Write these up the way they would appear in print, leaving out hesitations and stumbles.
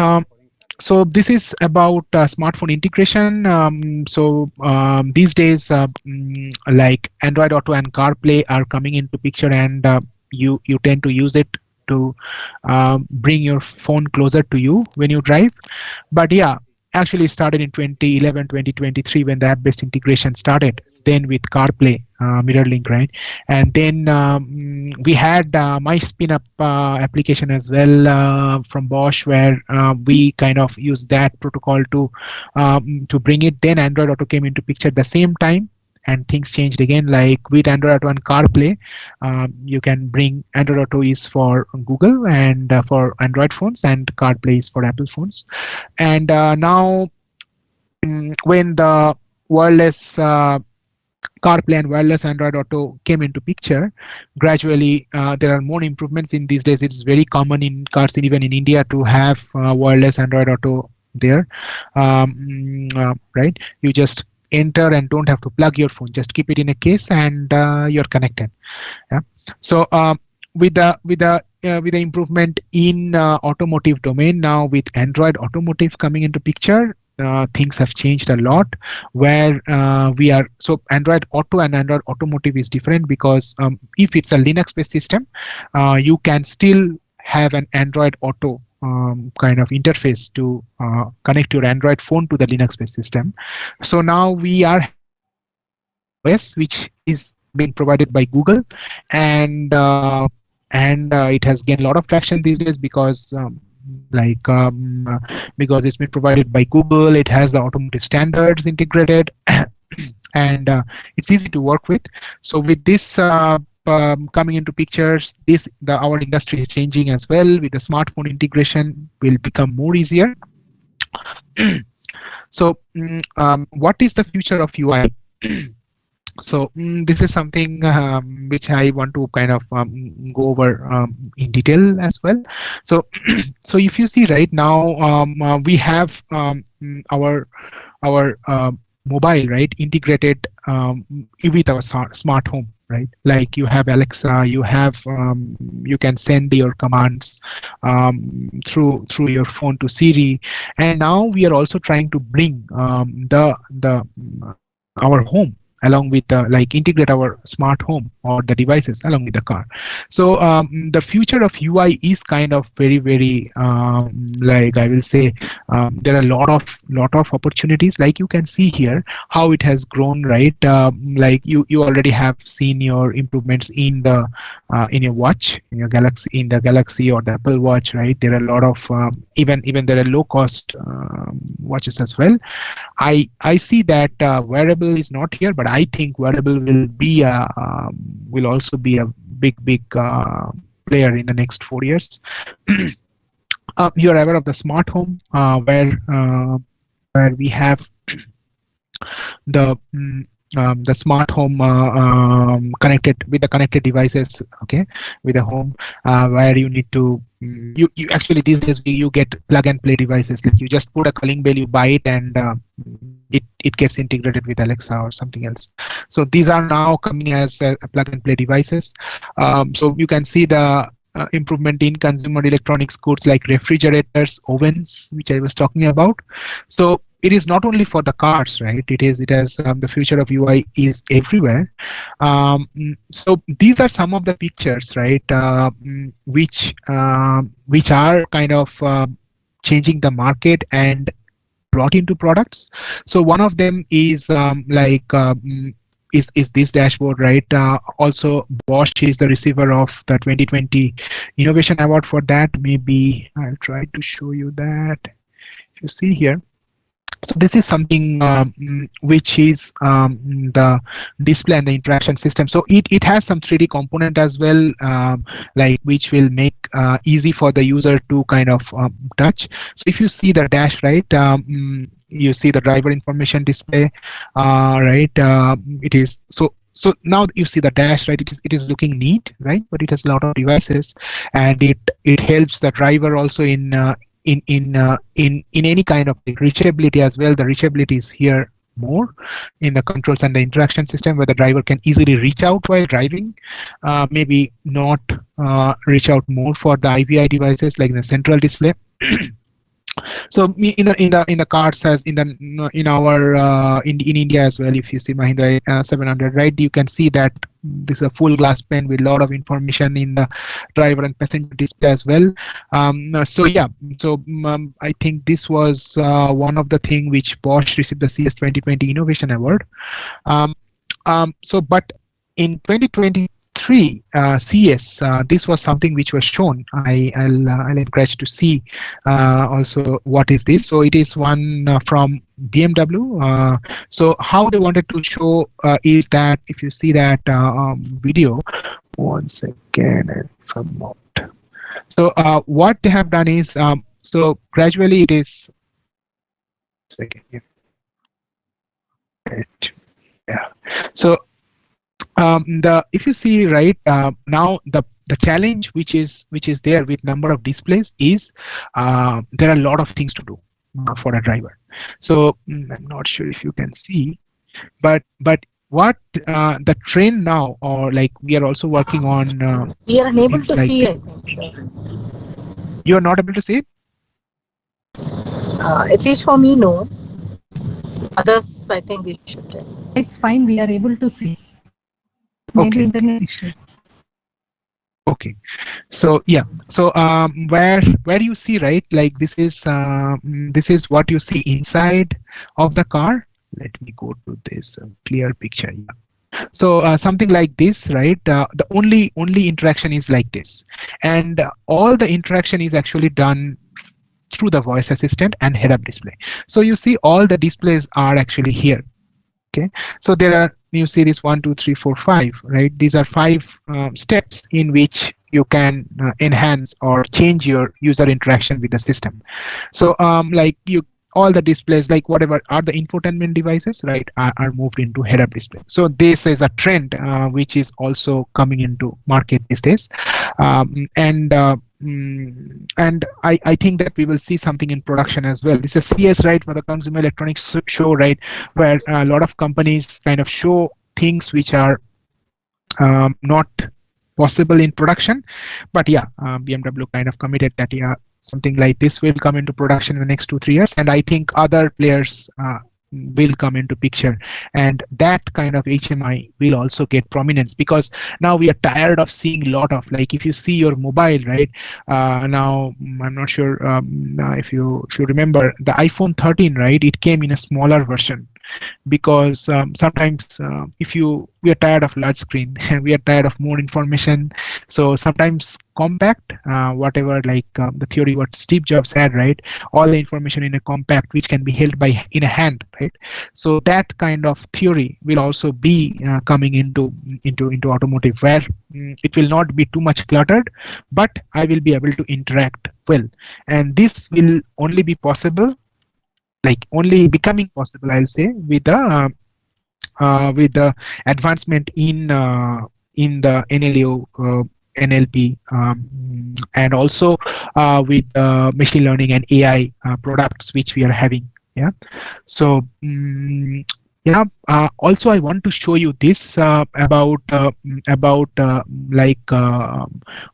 Um, so this is about smartphone integration. These days, like Android Auto and CarPlay are coming into picture, and you tend to use it to bring your phone closer to you when you drive. But yeah, actually it started in 2011, 2023 when the app-based integration started. Then with CarPlay, mirror link, right? And then we had my spin up application as well from BOSH, where we kind of use that protocol to bring it. Then Android Auto came into picture at the same time, and things changed again. Like with Android Auto and CarPlay, you can bring Android Auto is for Google and for Android phones, and CarPlay is for Apple phones. And now, when the wireless CarPlay and wireless Android Auto came into picture, gradually there are more improvements in these days. It's very common in cars, even in India, to have wireless Android Auto there. Right? You just enter and don't have to plug your phone. Just keep it in a case, and you're connected. Yeah. So with the improvement in automotive domain, now with Android Automotive coming into picture, things have changed a lot. Where we are, so Android Auto and Android Automotive is different, because if it's a Linux-based system, you can still have an Android Auto kind of interface to connect your Android phone to the Linux-based system. So now we are OS, which is being provided by Google, and it has gained a lot of traction these days, because because it's been provided by Google. It has the automotive standards integrated, and it's easy to work with. So with this coming into pictures, our industry is changing as well. With the smartphone integration, will become more easier. So what is the future of UI? So this is something which I want to kind of go over in detail as well. So so if you see right now, we have our mobile, right, integrated with our smart home, right? Like you have Alexa, you have you can send your commands through your phone to Siri, and now we are also trying to bring our home along with like integrate our smart home or the devices along with the car. So the future of UI is kind of very like, I will say, there are a lot of opportunities. Like you can see here how it has grown, right? Like you already have seen your improvements in the in your watch, in the Galaxy or the Apple Watch, right? There are a lot of even there are low cost watches as well. I see that wearable is not here, but I think wearable will also be a big player in the next 4 years. You are aware of the smart home, where we have the smart home connected with the connected devices, okay, with the home, where you need to you actually these days you get plug and play devices. Like you just put a calling bell, you buy it, and it gets integrated with Alexa or something else. So these are now coming as plug and play devices. So you can see the improvement in consumer electronics goods like refrigerators, ovens, which I was talking about. So it is not only for the cars, right? It has the future of UI is everywhere. So these are some of the pictures, right? Which are kind of changing the market and brought into products. So one of them is is this dashboard, right? Also, Bosch is the receiver of the 2020 Innovation Award for that. Maybe I'll try to show you that. If you see here. So this is something which is the display and the interaction system. So it has some 3D component as well, like which will make easy for the user to kind of touch. So if you see the dash, right, you see the driver information display, right? It is so. So now you see the dash, right? It is looking neat, right? But it has a lot of devices, and it helps the driver also in any kind of reachability as well. The reachability is here more in the controls and the interaction system, where the driver can easily reach out while driving. Maybe not reach out more for the IVI devices like the central display. So in the cars, as in our in India as well, if you see Mahindra 700, right, you can see that this is a full glass pen with a lot of information in the driver and passenger display as well. So yeah, so I think this was one of the thing which Bosch received the CS 2020 Innovation Award. um, so but in 2023 CS, this was something which was shown. I'll encourage to see also what is this. So it is one from BMW. So how they wanted to show is that if you see that video, once again, if I'm not. So what they have done is, so gradually it is. Second, yeah. Right. Yeah. So the if you see right now, the challenge which is there with number of displays is there are a lot of things to do for a driver. So I'm not sure if you can see, but what the trend now, or like we are also working on We are unable to like see, I think, sir. you are not able to see it. At least for me, no. Others, I think we should. It's fine. We are able to see. Okay. Maybe internet issue. Okay, so yeah, so where you see, right, like this is what you see inside of the car. Let me go to this clear picture. Yeah. So something like this, right? The only interaction is like this, and all the interaction is actually done through the voice assistant and head-up display. So you see all the displays are actually here. Okay, so there are, you see this 1 2 3 4 5, right? These are 5 steps in which you can enhance or change your user interaction with the system. So like you, all the displays, like whatever are the infotainment devices, right, are moved into head-up display. So this is a trend which is also coming into market these days. And I think that we will see something in production as well. This is CS, right, for the Consumer Electronics Show, right, where a lot of companies kind of show things which are not possible in production. But yeah, BMW kind of committed that yeah, something like this will come into production in the next 2-3 years, and I think other players will come into picture, and that kind of HMI will also get prominence, because now we are tired of seeing a lot of, like, if you see your mobile, right, now I'm not sure if you remember the iPhone 13, right, it came in a smaller version, because sometimes if you we are tired of large screen we are tired of more information, so sometimes compact, whatever, like the theory what Steve Jobs had, right, all the information in a compact which can be held by in a hand, right? So that kind of theory will also be coming into automotive, where it will not be too much cluttered, but I will be able to interact well, and this will only be possible, like only becoming possible, I'll say, with the advancement in the NLO, NLP, and also with machine learning and AI products which we are having. Yeah. So yeah. Also, I want to show you this about like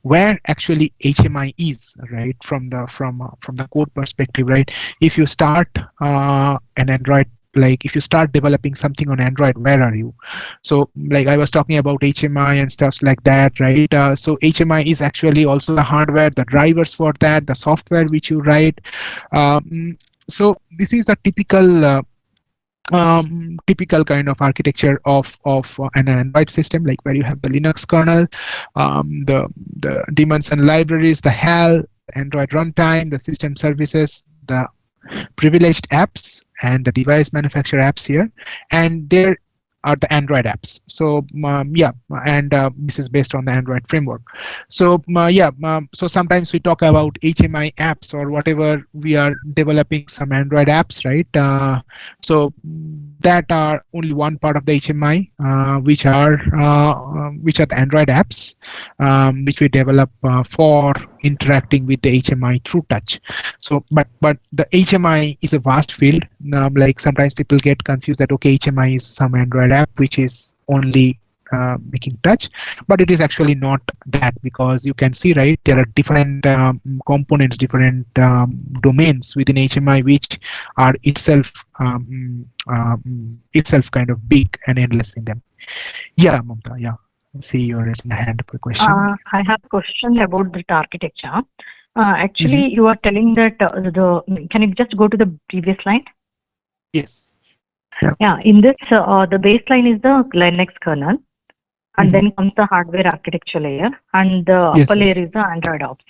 where actually HMI is, right, from the code perspective, right? If you start an Android, like if you start developing something on Android, where are you? So like I was talking about HMI and stuff like that, right? So HMI is actually also the hardware, the drivers for that, the software which you write. So this is a typical kind of architecture of an Android system, like where you have the Linux kernel, the daemons and libraries, the HAL, Android runtime, the system services, the privileged apps, and the device manufacturer apps here, and there are the Android apps. So yeah, and this is based on the Android framework. So yeah, so sometimes we talk about HMI apps or whatever, we are developing some Android apps, right? So that are only one part of the HMI, which are the Android apps, which we develop for interacting with the HMI through touch. So but the HMI is a vast field. Like sometimes people get confused that okay, HMI is some Android app which is only making touch, but it is actually not that, because you can see, right, there are different components, different domains within HMI which are itself kind of big and endless in them. Yeah, Mamta, yeah. I see you're raising a hand for a question. I have a question about that architecture. Actually, Mhm. you are telling that can you just go to the previous slide? Yes. Yeah, in this, the baseline is the Linux kernel, and then comes the hardware architecture layer, and the Yes, upper layer yes. is the Android apps.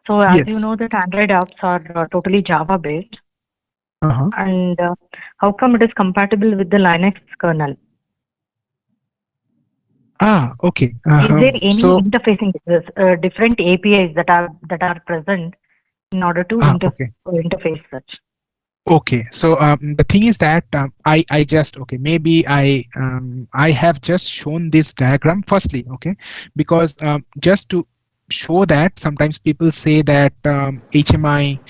So as you Yes. know that Android apps are totally Java based, Uh-huh. and how come it is compatible with the Linux kernel? Okay. Is there any So, interfacing different APIs that are present in order to okay. interface such? Okay, so the thing is that I just, okay, maybe I have just shown this diagram firstly, okay, because just to show that sometimes people say that HMI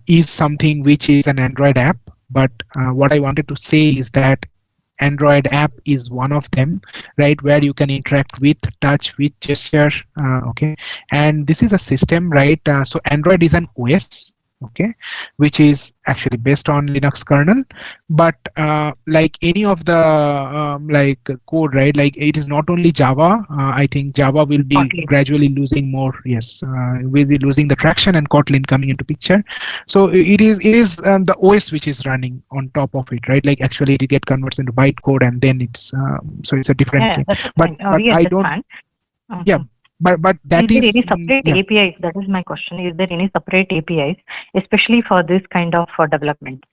is something which is an Android app, but what I wanted to say is that Android app is one of them, right, where you can interact with touch, with gesture, okay, and this is a system, right? So Android is an OS, okay, which is actually based on Linux kernel, but like any of the like code, right, like it is not only Java. I think Java will be Kotlin. gradually losing more, yes, will be losing the traction, and Kotlin coming into picture. So it is the OS which is running on top of it, right? Like actually it get converts into bytecode, and then it's so it's a different Yeah, game. that's But fine. but We I don't, understand. yeah, but Is that there is any separate yeah. APIs? That is my question. Is there any separate APIs, especially for this kind of development?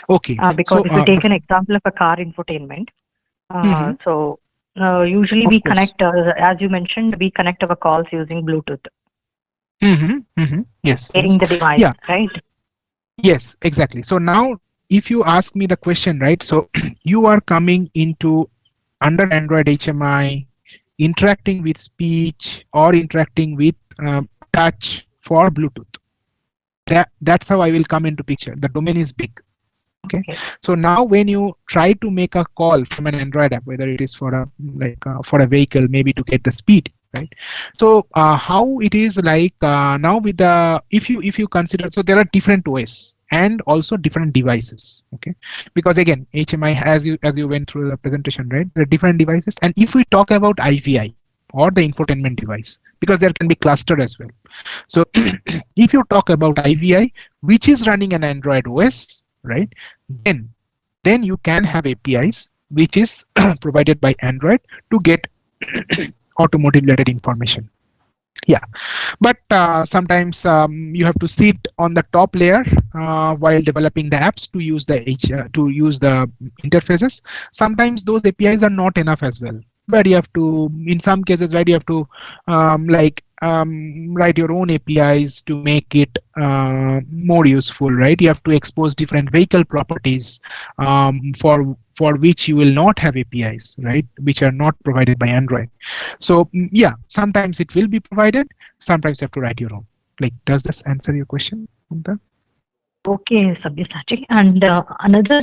Okay, Because so if you take an example of a car infotainment, mhm, so usually of we course. connect, as you mentioned, we connect our calls using Bluetooth, Yes, pairing yes, the device, yeah, right? yes, exactly. So now, if you ask me the question, right? So you are coming into under Android HMI, interacting with speech or interacting with touch for Bluetooth. That's how I will come into picture. The domain is big. Okay, so now when you try to make a call from an Android app, whether it is for a for a vehicle, maybe to get the speed, right? So how it is like now with the, if you consider, so there are different OS and also different devices, okay, because again HMI, as you went through the presentation, right, there are different devices. And if we talk about IVI or the infotainment device, because there can be cluster as well. So if you talk about IVI, which is running an Android OS, right, then you can have APIs which is provided by Android to get automotive related information. Yeah, but sometimes you have to sit on the top layer while developing the apps to use to use the interfaces. Sometimes those APIs are not enough as well, where you have to, in some cases, where you have to write your own APIs to make it more useful, right? You have to expose different vehicle properties for which you will not have APIs, right, which are not provided by Android. So yeah, sometimes it will be provided, sometimes you have to write your own. Like, does this answer your question, Mamta? Okay, Sabyasachi. And another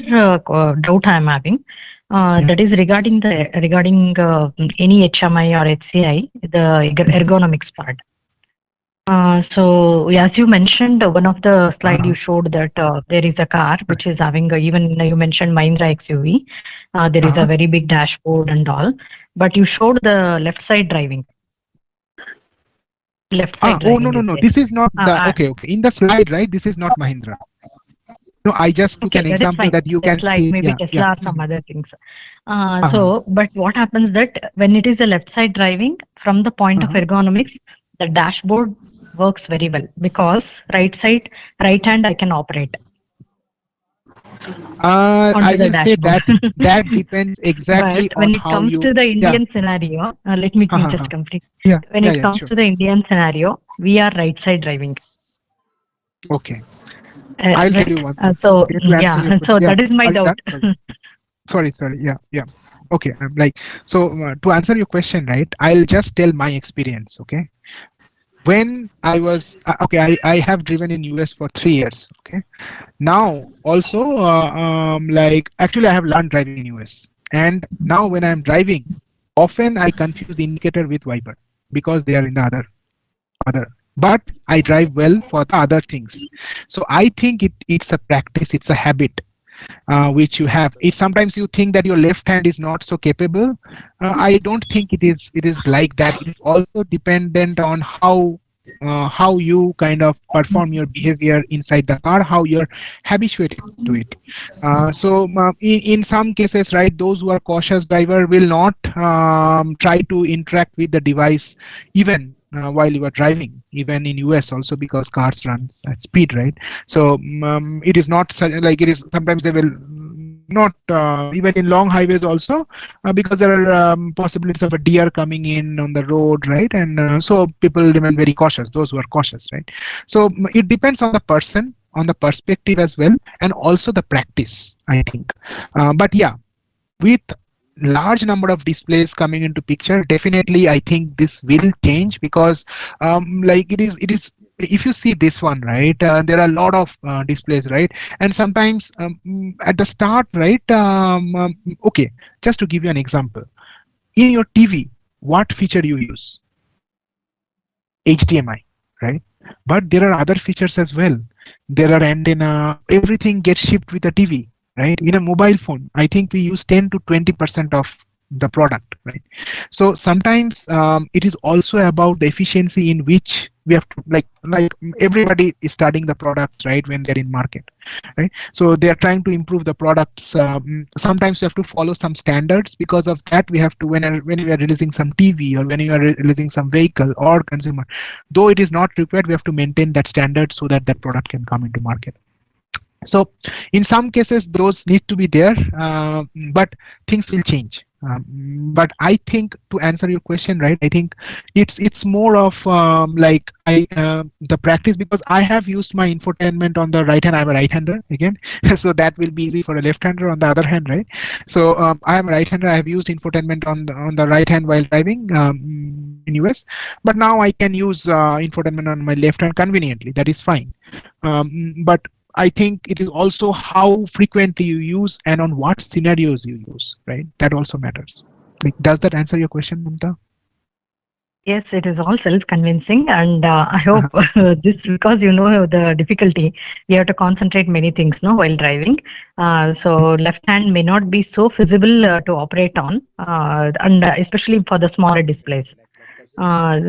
doubt I am having, Yeah. that is regarding any HMI or HCI, the ergonomics part. So as you mentioned, one of the slide you showed that there is a car which is having even you mentioned Mahindra XUV. There is a very big dashboard and all, but you showed the left side driving. Left side Oh, no, driving no, is no. there. This is not the, okay, okay. In the slide, right? This is not Mahindra. No, I just took Okay, an that is example fine. that you can It's like see. maybe Yeah, yeah. Tesla or some other things. Uh-huh. So, but what happens that when it is a left side driving, from the point of Uh-huh. ergonomics, the dashboard works very well because right hand I can operate I onto the will say dashboard. that that depends But exactly on when it how comes you. to the Yeah. Indian scenario, let me Uh-huh. just complete. Yeah, When yeah, it yeah. comes Sure. to the Indian scenario, we are right side driving. Okay. I'll tell you Right. one thing. So Okay, to answer your yeah, so question. Yeah. that is my Are you doubt. done? Sorry. Yeah, yeah. Okay. I'm like, so to answer your question, right? I'll just tell my experience. Okay. When I was okay, I have driven in US for 3 years. Okay. Now also, like actually, I have learned driving in US, and now when I'm driving, often I confuse indicator with wiper because they are in the other. But I drive well for the other things. So I think it's a practice, it's a habit which you have. It sometimes you think that your left hand is not so capable. I don't think it is. It is like that. It is also dependent on how you kind of perform your behavior inside the car, how you're habituated to it. In some cases, right, those who are cautious driver will not try to interact with the device even while you are driving, even in US also, because cars run at speed, right? So it is not like it is. Sometimes they will not even in long highways also because there are possibilities of a deer coming in on the road, right? And so people remain very cautious. Those who are cautious, right? So it depends on the person, on the perspective as well, and also the practice, I think. But yeah, with large number of displays coming into picture, definitely I think this will change because like it is if you see this one, right, there are a lot of displays, right? And sometimes at the start, right, okay, just to give you an example, in your TV, what feature you use? HDMI, right? But there are other features as well. There are antenna, everything gets shipped with a TV, right? In a mobile phone, I think we use 10 to 20% of the product, right? So sometimes it is also about the efficiency in which we have to like everybody is studying the products, right, when they're in market, right? So they are trying to improve the products. Sometimes we have to follow some standards. Because of that, we have to when we are releasing some TV or when you are releasing some vehicle or consumer, though it is not required, we have to maintain that standard so that that product can come into market. So in some cases those need to be there, but things will change. But I think to answer your question, right, I think it's more of like the practice, because I have used my infotainment on the right hand. I'm a right hander again, so that will be easy for a left hander on the other hand, right? So I am a right hander. I have used infotainment on the right hand while driving in US, but now I can use infotainment on my left hand conveniently. That is fine. But I think it is also how frequently you use and on what scenarios you use, right? That also matters. Like, does that answer your question, Mamta? Yes, it is all self-convincing, and I hope Uh-huh. this because you know the difficulty. You have to concentrate many things, no, while driving. So left hand may not be so feasible to operate on, and especially for the smaller displays. Uh,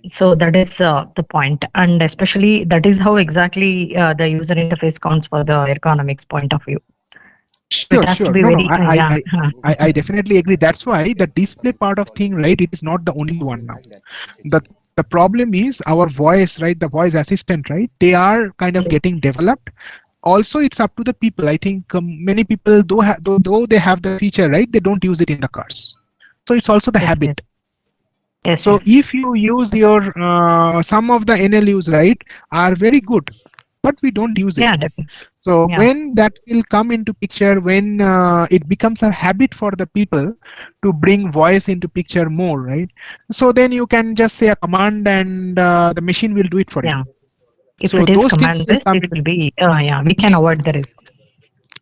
so that is the point, and especially that is how exactly the user interface counts for the ergonomics point of view. So it Sure, has to sure. be No, no, very yeah. I definitely agree. That's why the display part of thing, right? It is not the only one now. The the problem is our voice, right? The voice assistant, right? They are kind of Yes, getting developed. Also, it's up to the people. I think many people, though they have the feature, right, they don't use it in the cars. So it's also the yes, yes, habit. yes, So yes. if you use your some of the NLUs, right, are very good, but we don't use it. Yeah, definitely. So Yeah, when that will come into picture, when it becomes a habit for the people to bring voice into picture more, right? So then you can just say a command and the machine will do it for you. yeah. If So it is those things command will based, come it in. will be yeah. We can Yes. avoid the risk.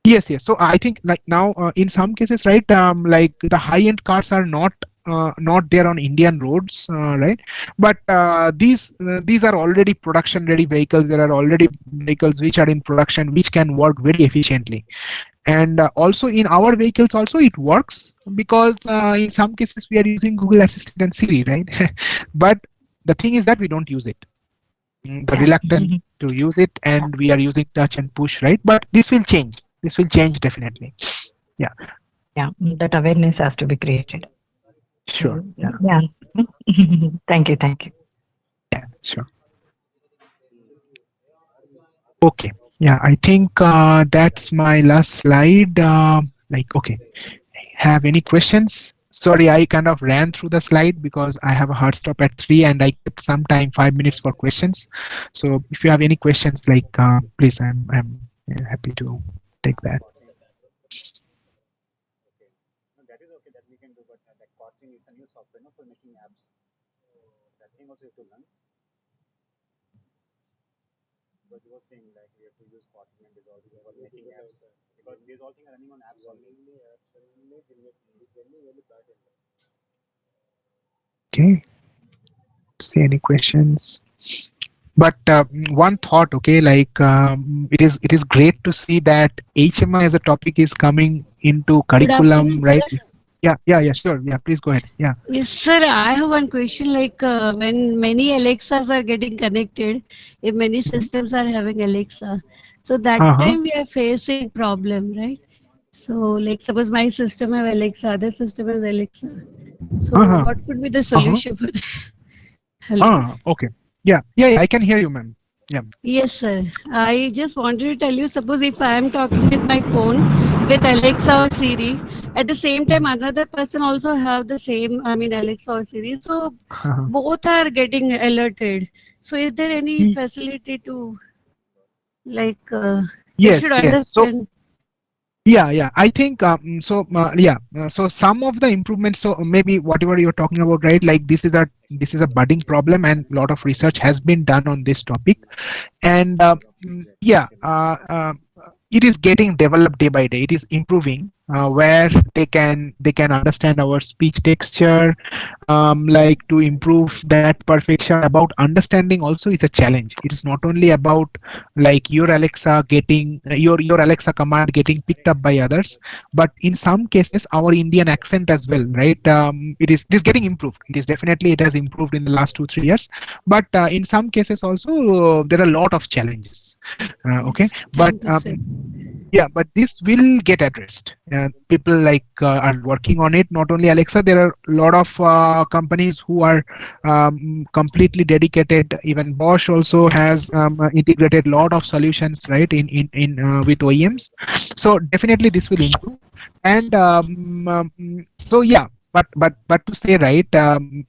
Yes, yes. So I think like now in some cases, right, like the high-end cars are not there on Indian roads, right? But these are already production-ready vehicles. There are already vehicles which are in production which can work very efficiently. And also in our vehicles also it works because in some cases we are using Google Assistant and Siri, right? But the thing is that we don't use it. The Yeah. reluctant to use it, and we are using touch and push, right? But this will change. This will change definitely. Yeah, Yeah, that awareness has to be created. sure. Yeah, Yeah. Thank you. Thank you. yeah, sure. Okay. Yeah, I think that's my last slide. Like, okay. Have any questions? Sorry, I kind of ran through the slide because I have a hard stop at 3 and I kept some time, 5 minutes for questions. So if you have any questions, like, please, I'm happy to take that. see any questions. But one thought, okay, like it is great to see that HMI as a topic is coming into Good curriculum, afternoon, right? sir. Yeah, sure. Yeah, please go ahead. Yeah. Yes, sir. I have one question. Like when many Alexas are getting connected, if many Mhm. systems are having Alexa, so that Uh-huh. time we are facing problem, right? So, like suppose my system have Alexa, other system has Alexa. So, Uh-huh. what could be the Uh-huh. solution for that? Hello. Okay. Yeah, I can hear you, ma'am. Yeah. Yes, sir. I just wanted to tell you, suppose if I am talking with my phone with Alexa or Siri, at the same time Mhm. another person also have the same, I mean Alexa or Siri. So Uh-huh. both are getting alerted. So is there any Y- facility to like they should Yes, yes. So understand? yeah. I think yeah. So some of the improvements. So maybe whatever you're talking about, right? Like this is a budding problem, and a lot of research has been done on this topic. And yeah, it is getting developed day by day. It is improving, where they can understand our speech texture, like to improve that perfection. About understanding also is a challenge. It is not only about like your Alexa getting your Alexa command getting picked up by others, but in some cases our Indian accent as well, right? It is getting improved. It has improved in the last 2 3 years, but in some cases also there are a lot of challenges. Okay, Yes, but thank you, sir. yeah, but this will get addressed. People like are working on it. Not only Alexa, there are a lot of companies who are completely dedicated. Even Bosch also has integrated a lot of solutions, right, in with OEMs. So definitely this will improve. And so yeah, but to say, right,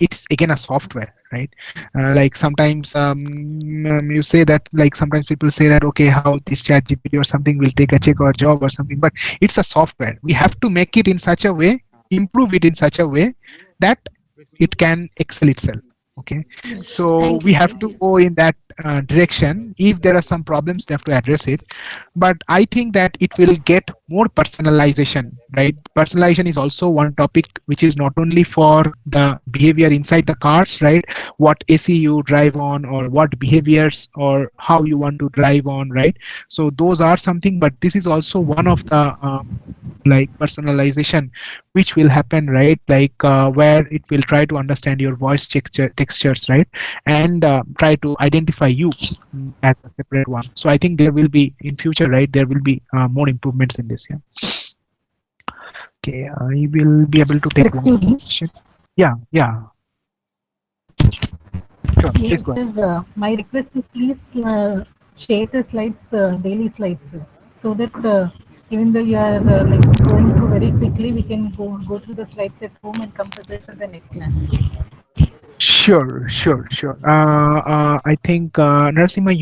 it's again a software, right? Like sometimes you say that, like sometimes people say that, okay, how this chat GPT or something will take a check or job or something, but it's a software. We have to make it in such a way, improve it in such a way that it can excel itself. Okay, Yes, so thank we you, have sir. to go in that direction. If there are some problems, we have to address it. But I think that it will get more personalization, right? Personalization is also one topic which is not only for the behavior inside the cars, right? What AC you drive on, or what behaviors, or how you want to drive on, right? So those are something, but this is also one of the like personalization which will happen, right? Like where it will try to understand your voice textures, right? And try to identify you as a separate one. So I think there will be in future, right, there will be more improvements in this. Yeah. Okay, I will be able to Sir, take one excuse more me. question. Yeah, sure, please Yes, go ahead. sir. My request is please share the slides, daily slides, so that even though you are like going through very quickly, we can go through the slides at home and come prepared for the next class. Sure. I think Narasimha,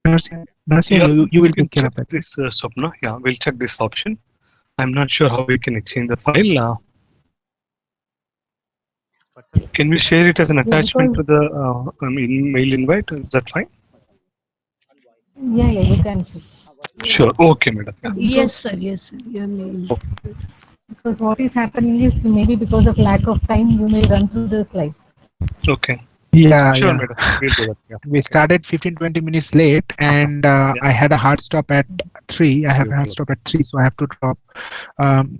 Narasimha, Yeah, you we will can take care check of that. this, Swapna. Yeah, we'll check this option. I'm not sure how we can exchange the file. Can we share it as an Yeah, attachment because to the mail invite? Is that fine? yeah, you can see. Sure. Okay, madam. Yeah. Because Yes, sir. You may. Okay. because what is happening is maybe because of lack of time, you may run through the slides. Okay. Sure, Yeah. madam. We'll do that. Yeah. We started 15-20 minutes late, and Yeah. I had a hard stop at 3. I have a hard Okay. stop at 3, so I have to drop.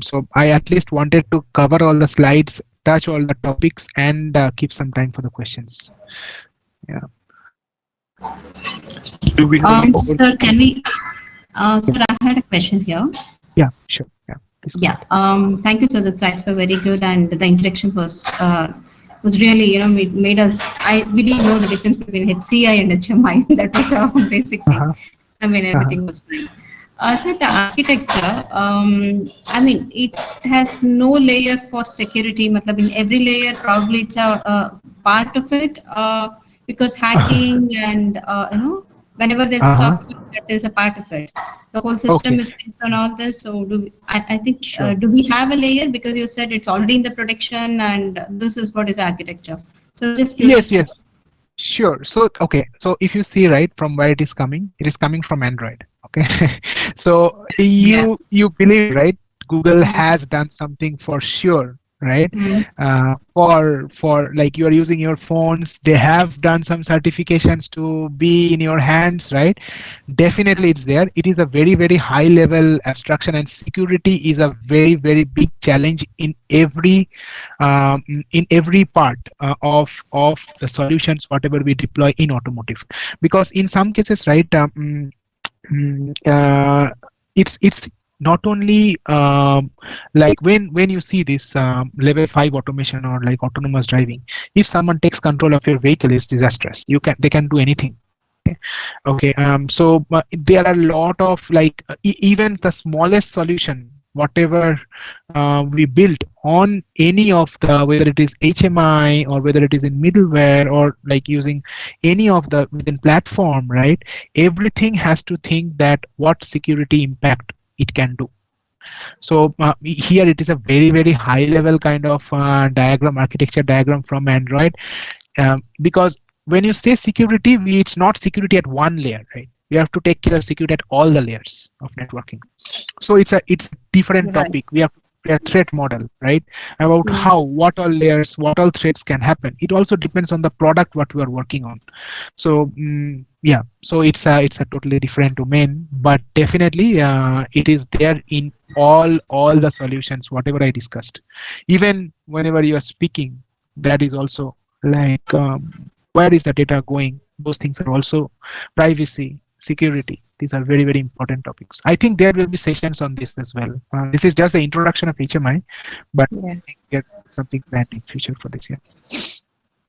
So I at least wanted to cover all the slides, touch all the topics, and keep some time for the questions. Yeah. Do we have any more? Sir, can we, sir, I had a question here. Yeah, sure. Yeah, please go Yeah, ahead. thank you, sir. The slides were very good, and the introduction was really, made us. We didn't know the difference between HCI and HMI. That was a basic thing. Uh-huh. I mean, Uh-huh. everything was fine. So the architecture, I mean, it has no layer for security. Matlab, in every layer, probably it's a part of it, because hacking and whenever there's a Uh-huh. software, that is a part of it. The whole Okay, system is based on all this. So I think, sure. do we have a layer? Because you said it's already in the production, and this is what is architecture. So just curious to Yes. Sure. So, okay. So if you see, right, from where it is coming from Android. Okay. So yeah. you believe, right? Google has done something for sure right? For like you are using your phones, they have done some certifications to be in your hands, right? Definitely it's there. It is a very, very high level abstraction, and security is a very, very big challenge in every part of the solutions whatever we deploy in automotive, because in some cases, right, Mm, uh, it's not only like when you see this level 5 automation or like autonomous driving, if someone takes control of your vehicle, it's disastrous. They can do anything. Okay. So there are a lot of like even the smallest solution whatever we built on any of the, whether it is HMI or whether it is in middleware or like using any of the within platform, right? Everything has to think that what security impact it can do. So here it is a very, very high level kind of diagram, architecture diagram from Android, because when you say security, it's not security at one layer, right? We have to take care of security at all the layers of networking. So it's a different Right. topic. We have a threat model, right? About how, what all layers, what all threats can happen. It also depends on the product what we are working on. So yeah, so it's a totally different domain, but definitely it is there in all the solutions whatever I discussed. Even whenever you are speaking, that is also like where is the data going? Those things are also privacy, security. These are very, very important topics. I think there will be sessions on this as well. This is just the introduction of HMI, but Yeah. I think there's something planned in future for this year.